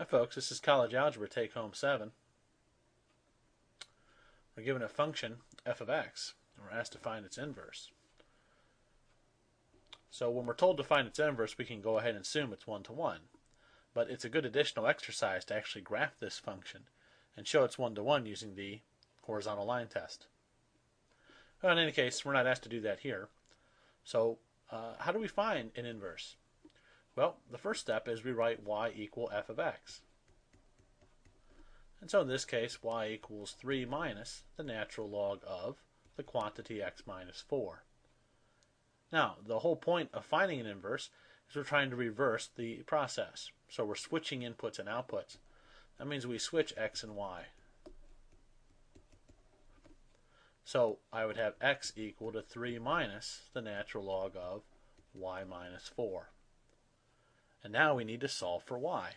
Hi folks, this is College Algebra Take Home 7. We're given a function f of x, and we're asked to find its inverse. So when we're told to find its inverse, we can go ahead and assume it's 1-to-1. But it's a good additional exercise to actually graph this function and show it's 1-to-1 using the horizontal line test. Well, in any case, we're not asked to do that here. So how do we find an inverse? Well, the first step is we write y equal f of x. And so in this case, y equals 3 minus the natural log of the quantity x minus 4. Now, the whole point of finding an inverse is we're trying to reverse the process. So we're switching inputs and outputs. That means we switch x and y. So I would have x equal to 3 minus the natural log of y minus 4. And now we need to solve for y.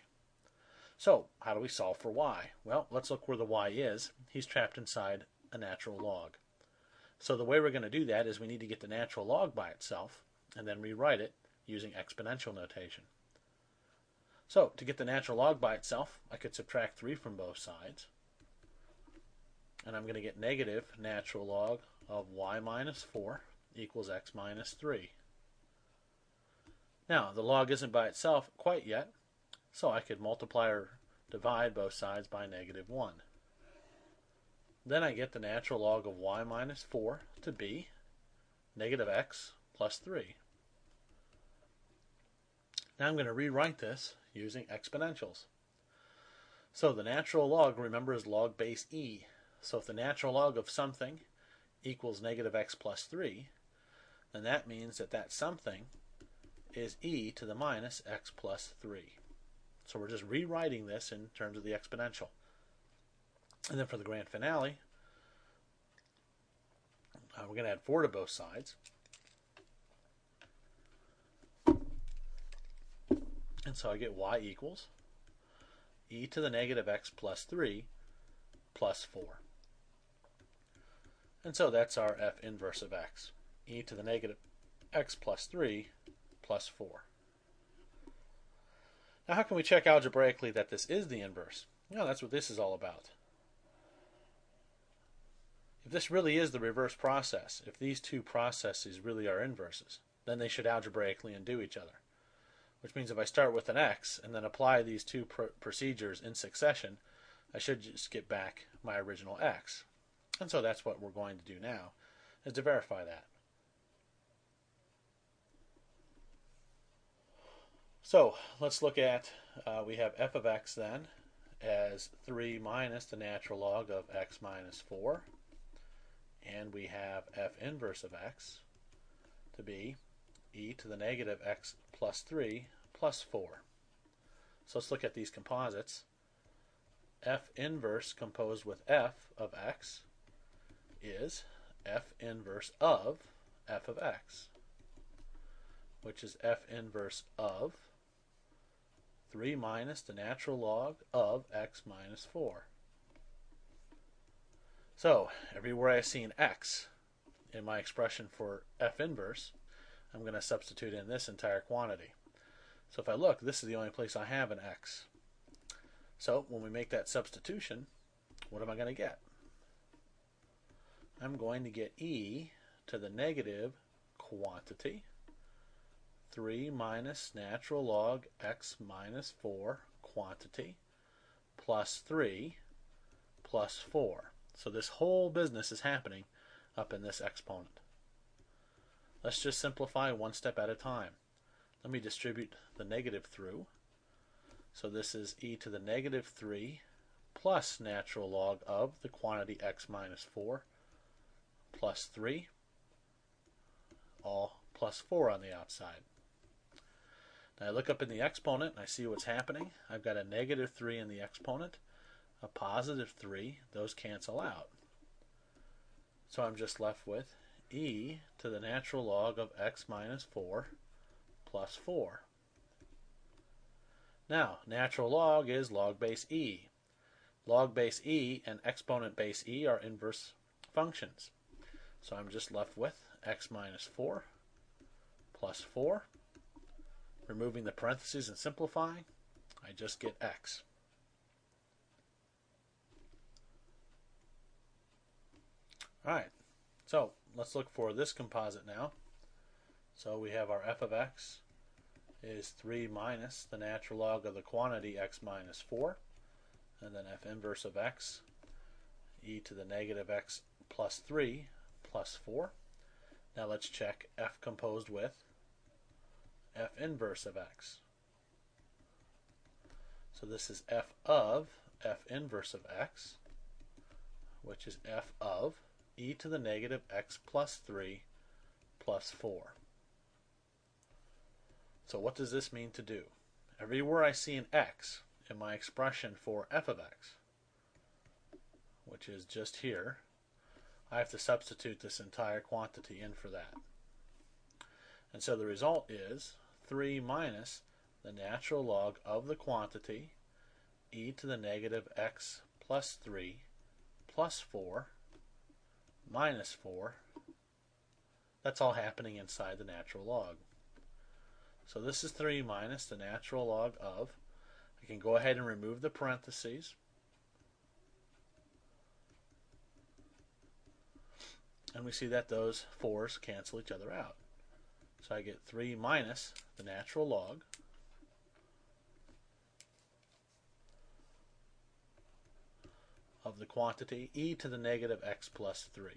So how do we solve for y? Well, let's look where the y is. He's trapped inside a natural log. So the way we're going to do that is we need to get the natural log by itself and then rewrite it using exponential notation. So to get the natural log by itself, I could subtract 3 from both sides. And I'm going to get negative natural log of y minus 4 equals x minus 3. Now, the log isn't by itself quite yet, so I could multiply or divide both sides by negative 1. Then I get the natural log of y minus 4 to be negative x plus 3. Now I'm going to rewrite this using exponentials. So the natural log, remember, is log base e. So if the natural log of something equals negative x plus 3, then that means that that something is e to the minus x plus 3. So we're just rewriting this in terms of the exponential. And then for the grand finale, we're going to add 4 to both sides. And so I get y equals e to the negative x plus 3 plus 4. And so that's our f inverse of x, e to the negative x plus 3 plus 4. Now how can we check algebraically that this is the inverse? Well, that's what this is all about. If this really is the reverse process, if these two processes really are inverses, then they should algebraically undo each other. Which means if I start with an x and then apply these two procedures in succession, I should just get back my original x. And so that's what we're going to do now, is to verify that. So let's look at, we have f of x then as 3 minus the natural log of x minus 4. And we have f inverse of x to be e to the negative x plus 3 plus 4. So let's look at these composites. F inverse composed with f of x is f inverse of f of x, which is f inverse of 3 minus the natural log of x minus 4. So everywhere I see an x in my expression for f inverse, I'm going to substitute in this entire quantity. So if I look, this is the only place I have an x. So when we make that substitution, what am I going to get? I'm going to get e to the negative quantity 3 minus natural log x minus 4 quantity plus 3 plus 4. So this whole business is happening up in this exponent. Let's just simplify one step at a time. Let me distribute the negative through. So this is e to the negative 3 plus natural log of the quantity x minus 4 plus 3, all plus 4 on the outside. Now I look up in the exponent and I see what's happening. I've got a negative 3 in the exponent, a positive 3. Those cancel out. So I'm just left with e to the natural log of x minus 4 plus 4. Now, natural log is log base e. Log base e and exponent base e are inverse functions. So I'm just left with x minus 4 plus 4. Removing the parentheses and simplifying, I just get x. Alright, so let's look for this composite now. So we have our f of x is 3 minus the natural log of the quantity x minus 4, and then f inverse of x, e to the negative x plus 3 plus 4. Now let's check f composed with f inverse of x. So this is f of f inverse of x, which is f of e to the negative x plus 3 plus 4. So what does this mean to do? Everywhere I see an x in my expression for f of x, which is just here, I have to substitute this entire quantity in for that. And so the result is 3 minus the natural log of the quantity e to the negative x plus 3 plus 4 minus 4. That's all happening inside the natural log. So this is 3 minus the natural log of, I can go ahead and remove the parentheses, and we see that those 4's cancel each other out. So I get 3 minus the natural log of the quantity e to the negative x plus 3.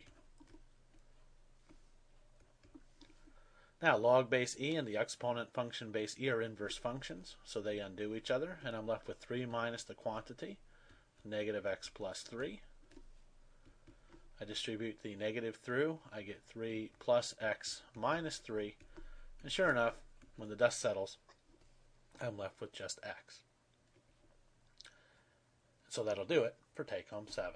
Now log base e and the exponent function base e are inverse functions, so they undo each other, and I'm left with 3 minus the quantity, negative x plus 3. I distribute the negative through, I get 3 plus x minus 3, and sure enough, when the dust settles, I'm left with just x. So that'll do it for take home 7.